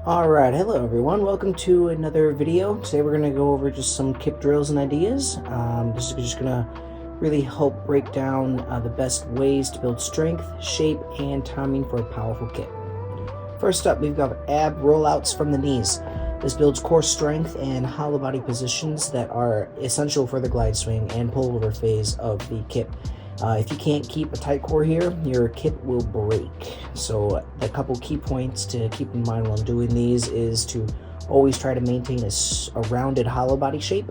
Alright, hello everyone, welcome to another video. Today we're going to go over just some kip drills and ideas. This is just going to really help break down the best ways to build strength, shape, and timing for a powerful kip. First up, we've got ab rollouts from the knees. This builds core strength and hollow body positions that are essential for the glide swing and pullover phase of the kip. If you can't keep a tight core here, your kip will break. So the couple key points to keep in mind while doing these is to always try to maintain a rounded hollow body shape.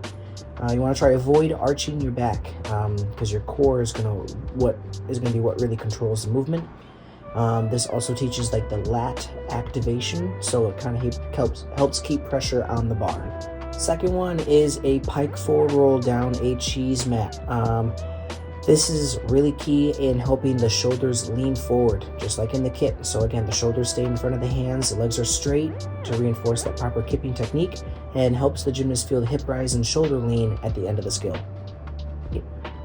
You want to try to avoid arching your back because your core is going to be what really controls the movement. This also teaches like the lat activation, so it kind of helps keep pressure on the bar. Second one is a pike forward roll down a cheese mat. This is really key in helping the shoulders lean forward, just like in the kip. So again, the shoulders stay in front of the hands, the legs are straight to reinforce that proper kipping technique, and helps the gymnast feel the hip rise and shoulder lean at the end of the skill.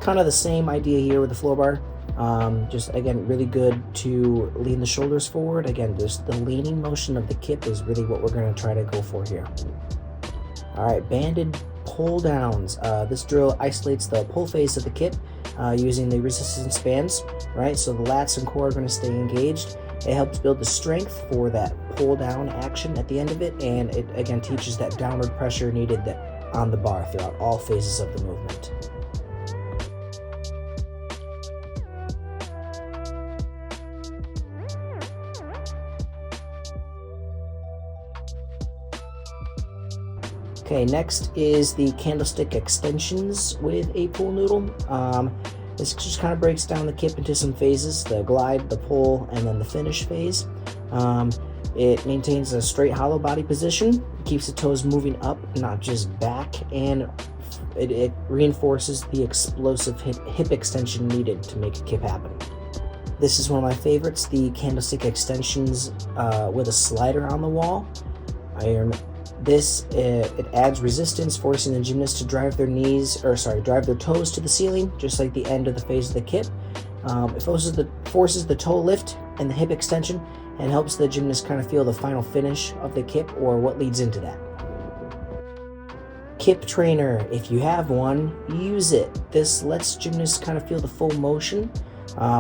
Kind of the same idea here with the floor bar. Just again, really good to lean the shoulders forward. Again, just the leaning motion of the kip is really what we're going to try to go for here. All right, banded pull downs. This drill isolates the pull phase of the kip using the resistance bands, right? So the lats and core are going to stay engaged. It helps build the strength for that pull down action at the end of it, and it again teaches that downward pressure needed on the bar throughout all phases of the movement. Okay, next is the candlestick extensions with a pool noodle. This just kind of breaks down the kip into some phases: the glide, the pull, and then the finish phase. It maintains a straight hollow body position, keeps the toes moving up, not just back, and it reinforces the explosive hip extension needed to make a kip happen. This is one of my favorites, the candlestick extensions with a slider on the wall. It adds resistance, forcing the gymnast to drive their toes to the ceiling, just like the end of the phase of the kip. It forces the toe lift and the hip extension, and helps the gymnast kind of feel the final finish of the kip or what leads into that. Kip trainer, if you have one, use it. This lets gymnasts kind of feel the full motion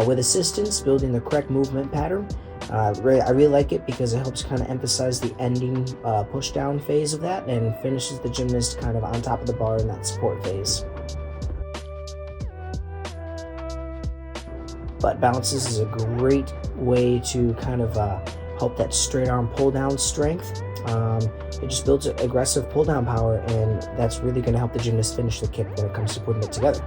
with assistance, building the correct movement pattern. I really like it because it helps kind of emphasize the ending push down phase of that and finishes the gymnast kind of on top of the bar in that support phase. Butt bounces is a great way to kind of help that straight arm pull down strength. It just builds aggressive pull down power, and that's really going to help the gymnast finish the kip when it comes to putting it together.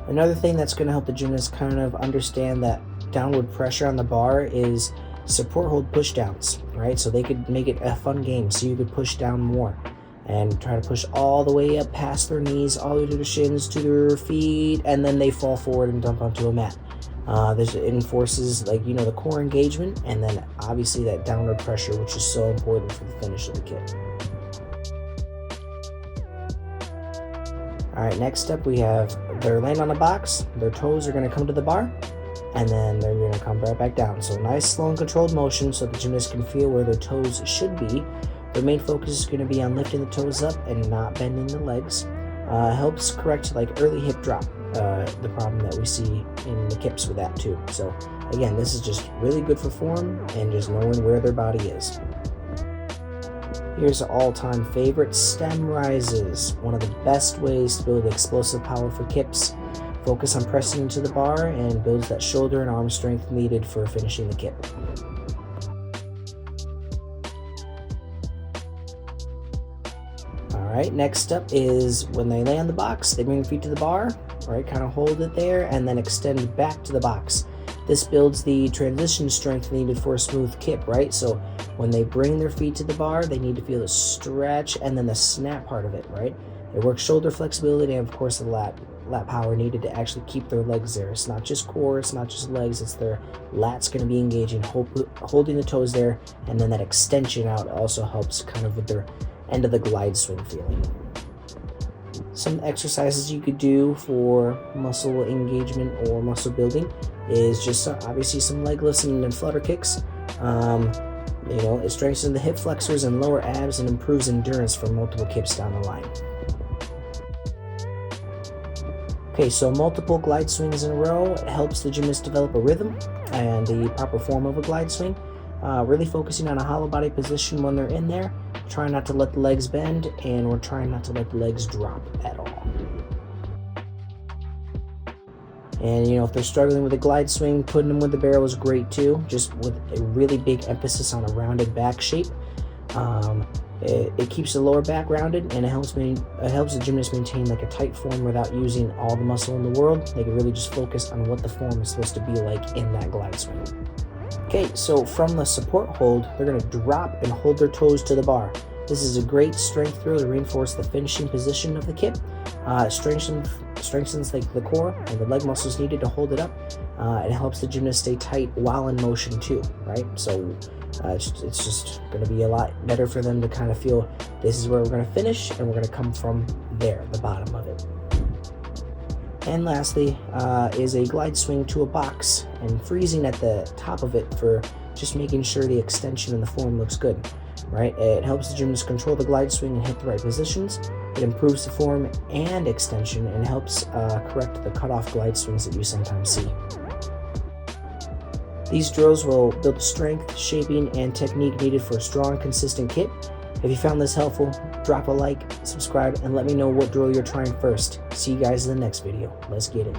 Another thing that's going to help the gymnast kind of understand that downward pressure on the bar is support hold push downs, right? So they could make it a fun game, so you could push down more and try to push all the way up past their knees, all the way to their shins, to their feet, and then they fall forward and dump onto a mat. This enforces the core engagement, and then obviously that downward pressure, which is so important for the finish of the kip. All right, next up we have they're laying on a box, their toes are going to come to the bar, and then they're going to come right back down. So nice, slow, and controlled motion so the gymnast can feel where their toes should be. Their main focus is going to be on lifting the toes up and not bending the legs. Helps correct early hip drop, the problem that we see in the kips with that too. So again, this is just really good for form and just knowing where their body is. Here's an all-time favorite, stem rises. One of the best ways to build explosive power for kips. Focus on pressing into the bar and builds that shoulder and arm strength needed for finishing the kip. Alright, next up is when they lay on the box, they bring their feet to the bar, right, kind of hold it there, and then extend back to the box. This builds the transition strength needed for a smooth kip, right? So when they bring their feet to the bar, they need to feel the stretch and then the snap part of it, right? It works shoulder flexibility and of course the lat power needed to actually keep their legs there. It's not just core, it's not just legs, it's their lats going to be engaging, holding the toes there, and then that extension out also helps kind of with their end of the glide swing feeling. Some exercises you could do for muscle engagement or muscle building is just obviously some leg lifts and flutter kicks. It strengthens the hip flexors and lower abs and improves endurance for multiple kips down the line. Okay, so multiple glide swings in a row helps the gymnast develop a rhythm and the proper form of a glide swing. Really focusing on a hollow body position when they're in there. Try not to let the legs bend, and we're trying not to let the legs drop at all. And if they're struggling with a glide swing, putting them with the barrel is great too, just with a really big emphasis on a rounded back shape. It keeps the lower back rounded, and it helps the gymnast maintain like a tight form without using all the muscle in the world. They can really just focus on what the form is supposed to be like in that glide swing. Okay, so from the support hold, they're going to drop and hold their toes to the bar. This is a great strength drill to reinforce the finishing position of the kip. Strengthens like the core and the leg muscles needed to hold it up. It helps the gymnast stay tight while in motion too, right? So it's just going to be a lot better for them to kind of feel this is where we're going to finish, and we're going to come from there, the bottom of it. And lastly is a glide swing to a box and freezing at the top of it for just making sure the extension and the form looks good, right? It helps the gymnast control the glide swing and hit the right positions. It improves the form and extension and helps correct the cutoff glide swings that you sometimes see. These drills will build the strength, shaping, and technique needed for a strong, consistent kip. If you found this helpful, drop a like, subscribe, and let me know what drill you're trying first. See you guys in the next video. Let's get it.